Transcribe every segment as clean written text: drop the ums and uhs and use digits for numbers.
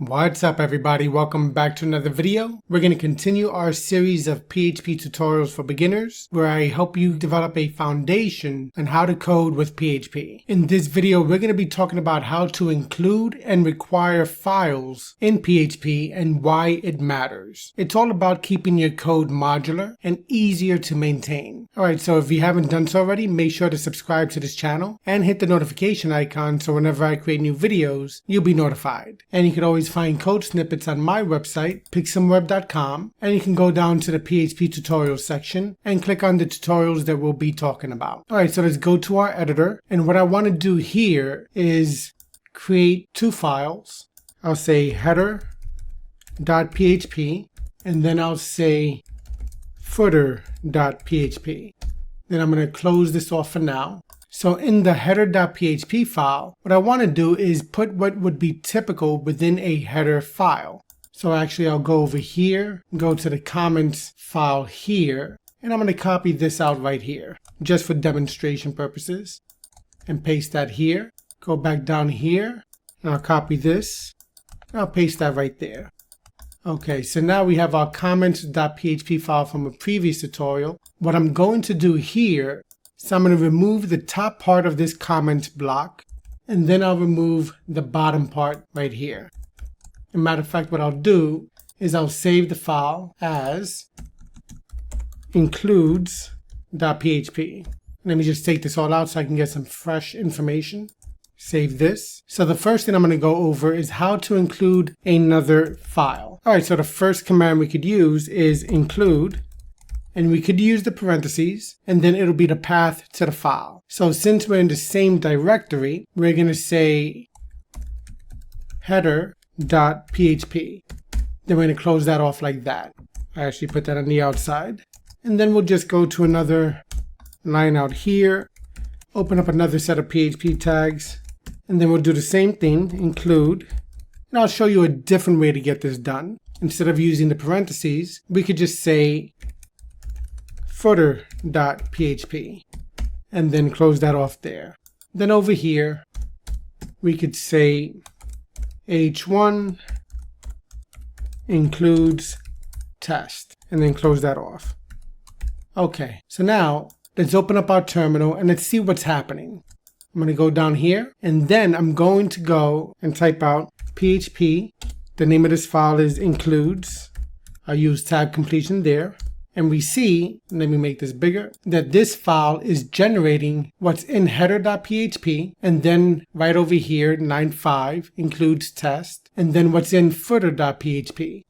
What's up everybody, welcome back to another video. We're going to continue our series of PHP tutorials for beginners where I help you develop a foundation on how to code with PHP. In this video we're going to be talking about how to include and require files in PHP and why it matters. It's all about keeping your code modular and easier to maintain. Alright, so if you haven't done so already, make sure to subscribe to this channel and hit the notification icon so whenever I create new videos you'll be notified. And you can always find code snippets on my website, pixumweb.com, and you can go down to the PHP Tutorials section and click on the tutorials that we'll be talking about. Alright, so let's go to our editor, and what I want to do here is create two files. I'll say header.php and then I'll say footer.php. Then I'm going to close this off for now. So in the header.php file, what I want to do is put what would be typical within a header file. So actually I'll go over here, go to the comments file here, and I'm going to copy this out right here, just for demonstration purposes, and paste that here. Go back down here, and I'll copy this, and I'll paste that right there. Okay, so now we have our comments.php file from a previous tutorial. What I'm going to do here, so I'm going to remove the top part of this comments block, and then I'll remove the bottom part right here. As a matter of fact, what I'll do is I'll save the file as includes.php. Let me just take this all out so I can get some fresh information. Save this. So the first thing I'm going to go over is how to include another file. Alright, so the first command we could use is include. And we could use the parentheses, and then it'll be the path to the file. So since we're in the same directory, we're going to say header.php. Then we're going to close that off like that. I actually put that on the outside. And then we'll just go to another line out here, open up another set of PHP tags, and then we'll do the same thing, include. And I'll show you a different way to get this done. Instead of using the parentheses, we could just say footer.php and then close that off there. Then over here we could say h1 includes test and then close that off. Okay, so now let's open up our terminal and let's see what's happening. I'm going to go down here and then I'm going to go and type out PHP. The name of this file is includes. I'll use tab completion there. And we see, let me make this bigger, that this file is generating what's in header.php, and then right over here, 9.5 includes test, and then what's in footer.php.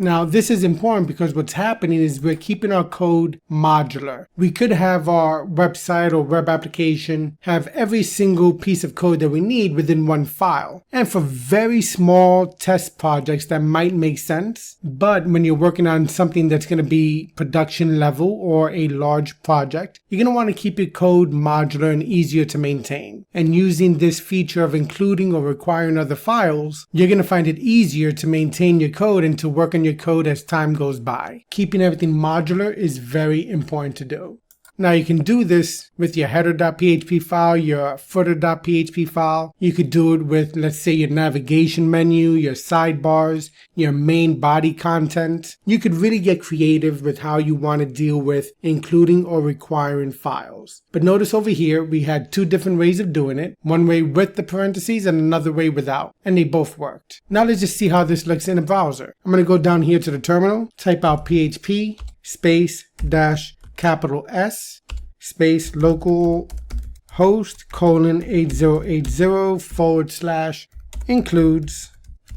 Now this is important because what's happening is we're keeping our code modular. We could have our website or web application have every single piece of code that we need within one file. And for very small test projects that might make sense, but when you're working on something that's going to be production level or a large project, you're going to want to keep your code modular and easier to maintain. And using this feature of including or requiring other files, you're going to find it easier to maintain your code and to work on your code as time goes by. Keeping everything modular is very important to do. Now you can do this with your header.php file, your footer.php file. You could do it with, let's say, your navigation menu, your sidebars, your main body content. You could really get creative with how you want to deal with including or requiring files. But notice over here, we had two different ways of doing it. One way with the parentheses and another way without. And they both worked. Now let's just see how this looks in a browser. I'm going to go down here to the terminal, type out PHP space dash capital S space local host :8080 / includes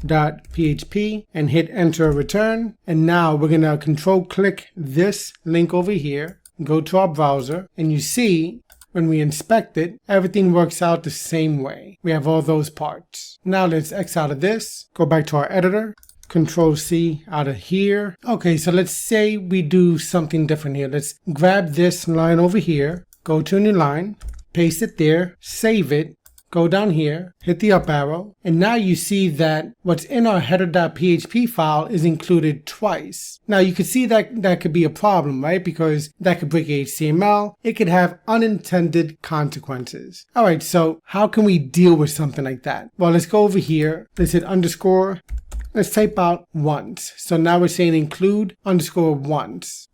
.php and hit enter or return. And now we're going to control click this link over here, go to our browser, and you see when we inspect it, everything works out the same way. We have all those parts. Now let's X out of this, go back to our editor, Control C out of here. Okay, so let's say we do something different here. Let's grab this line over here, go to a new line, paste it there, save it, go down here, hit the up arrow, and now you see that what's in our header.php file is included twice. Now you can see that that could be a problem, right? Because that could break HTML. It could have unintended consequences. All right, so how can we deal with something like that? Well, let's go over here. Let's hit underscore Let's type out once. So now we're saying include underscore once.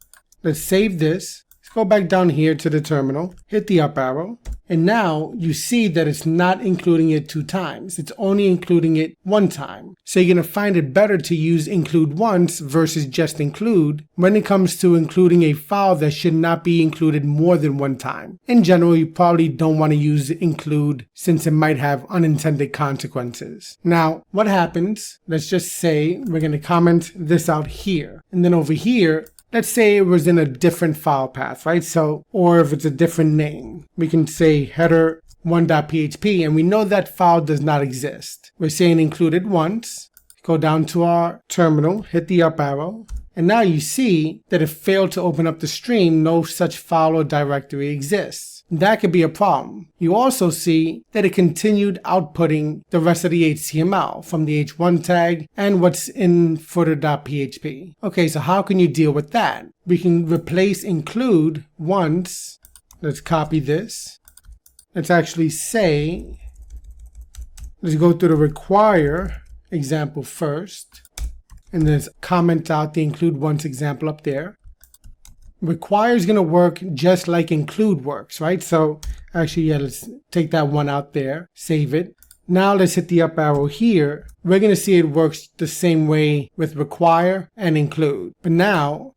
Let's save this. Let's go back down here to the terminal, hit the up arrow, and now you see that it's not including it 2 times. It's only including it 1 time. So you're going to find it better to use include once versus just include when it comes to including a file that should not be included more than 1 time. In general, you probably don't want to use include since it might have unintended consequences. Now, what happens? Let's just say we're going to comment this out here. And then over here, let's say it was in a different file path, right? So, or if it's a different name, we can say header1.php, and we know that file does not exist. We're saying included once, go down to our terminal, hit the up arrow, and now you see that it failed to open up the stream. No such file or directory exists. That could be a problem. You also see that it continued outputting the rest of the HTML from the h1 tag and what's in footer.php. Okay, so how can you deal with that? We can replace include once. Let's copy this. Let's actually say, let's go through the require example first, and then comment out the include once example up there. Require is going to work just like include works, right? So actually, yeah, let's take that one out there, save it. Now let's hit the up arrow here. We're going to see it works the same way with require and include. But now,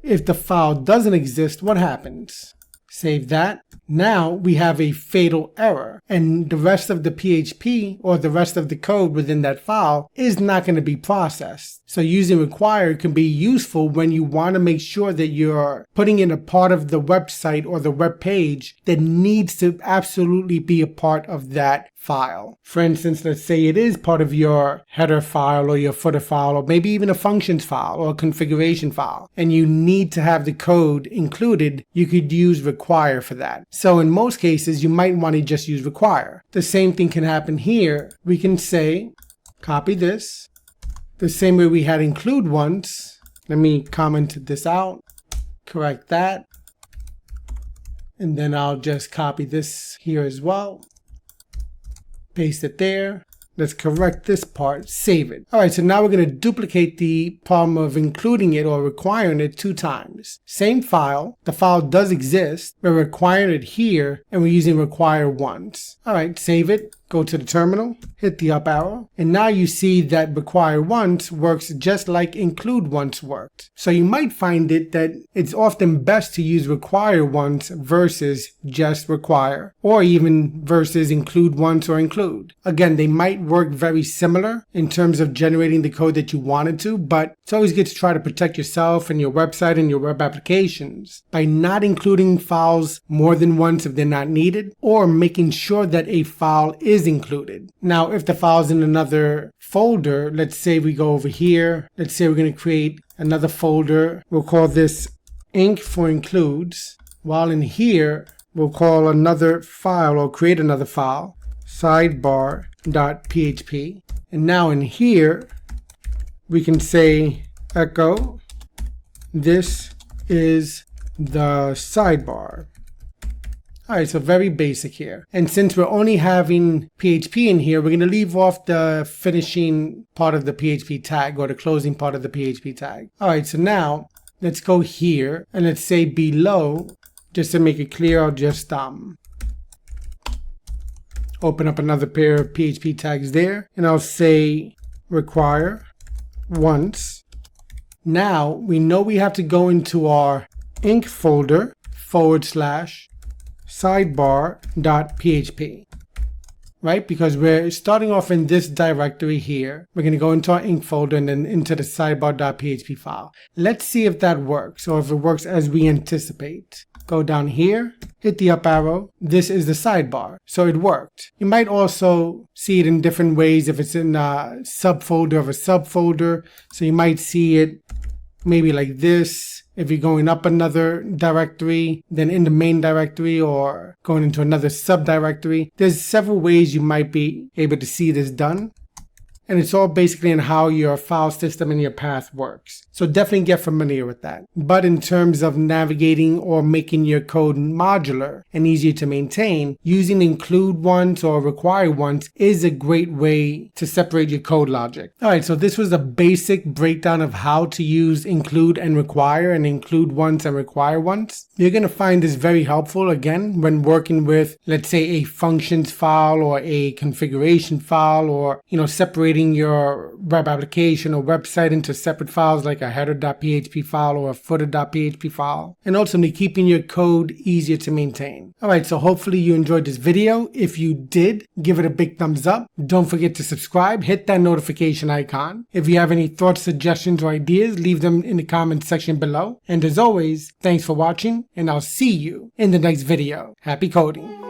if the file doesn't exist, what happens? Save that. Now we have a fatal error, and the rest of the PHP or the rest of the code within that file is not going to be processed. So using require can be useful when you want to make sure that you're putting in a part of the website or the web page that needs to absolutely be a part of that file. For instance, let's say it is part of your header file or your footer file or maybe even a functions file or a configuration file, and you need to have the code included. You could use require for that. So in most cases, you might want to just use require. The same thing can happen here. We can say, copy this, the same way we had include once. Let me comment this out, correct that, and then I'll just copy this here as well. Paste it there. Let's correct this part, save it. All right, so now we're going to duplicate the problem of including it or requiring it 2 times. Same file, the file does exist, we're requiring it here, and we're using require once. All right, save it, go to the terminal, hit the up arrow, and now you see that require once works just like include once worked. So you might find it that it's often best to use require once versus just require, or even versus include once or include. Again, they might work very similar in terms of generating the code that you wanted to, but it's always good to try to protect yourself and your website and your web applications by not including files more than once if they're not needed, or making sure that a file is included. Now, if the file is in another folder, let's say we go over here, let's say we're going to create another folder. We'll call this inc for includes, while in here, we'll call another file or create another file, sidebar.php. And now in here, we can say echo, this is the sidebar. All right, so very basic here. And since we're only having PHP in here, we're going to leave off the finishing part of the PHP tag or the closing part of the PHP tag. All right, so now let's go here and let's say below, just to make it clear, I'll just open up another pair of PHP tags there, and I'll say require once. Now we know we have to go into our inc folder / sidebar.php, right? Because we're starting off in this directory here. We're going to go into our inc folder and then into the sidebar.php file. Let's see if that works, or if it works as we anticipate. Go down here, hit the up arrow. This is the sidebar, so it worked. You might also see it in different ways if it's in a subfolder of a subfolder. So you might see it maybe like this. If you're going up another directory, then in the main directory, or going into another subdirectory. There's several ways you might be able to see this done. And it's all basically in how your file system and your path works. So definitely get familiar with that. But in terms of navigating or making your code modular and easier to maintain, using include once or require once is a great way to separate your code logic. All right, so this was a basic breakdown of how to use include and require and include once and require once. You're going to find this very helpful again when working with, let's say, a functions file or a configuration file, or separating your web application or website into separate files like a header.php file or a footer.php file, and ultimately keeping your code easier to maintain. All right, so hopefully you enjoyed this video. If you did, give it a big thumbs up. Don't forget to subscribe, hit that notification icon. If you have any thoughts, suggestions, or ideas, leave them in the comments section below. And as always, thanks for watching, and I'll see you in the next video. Happy coding.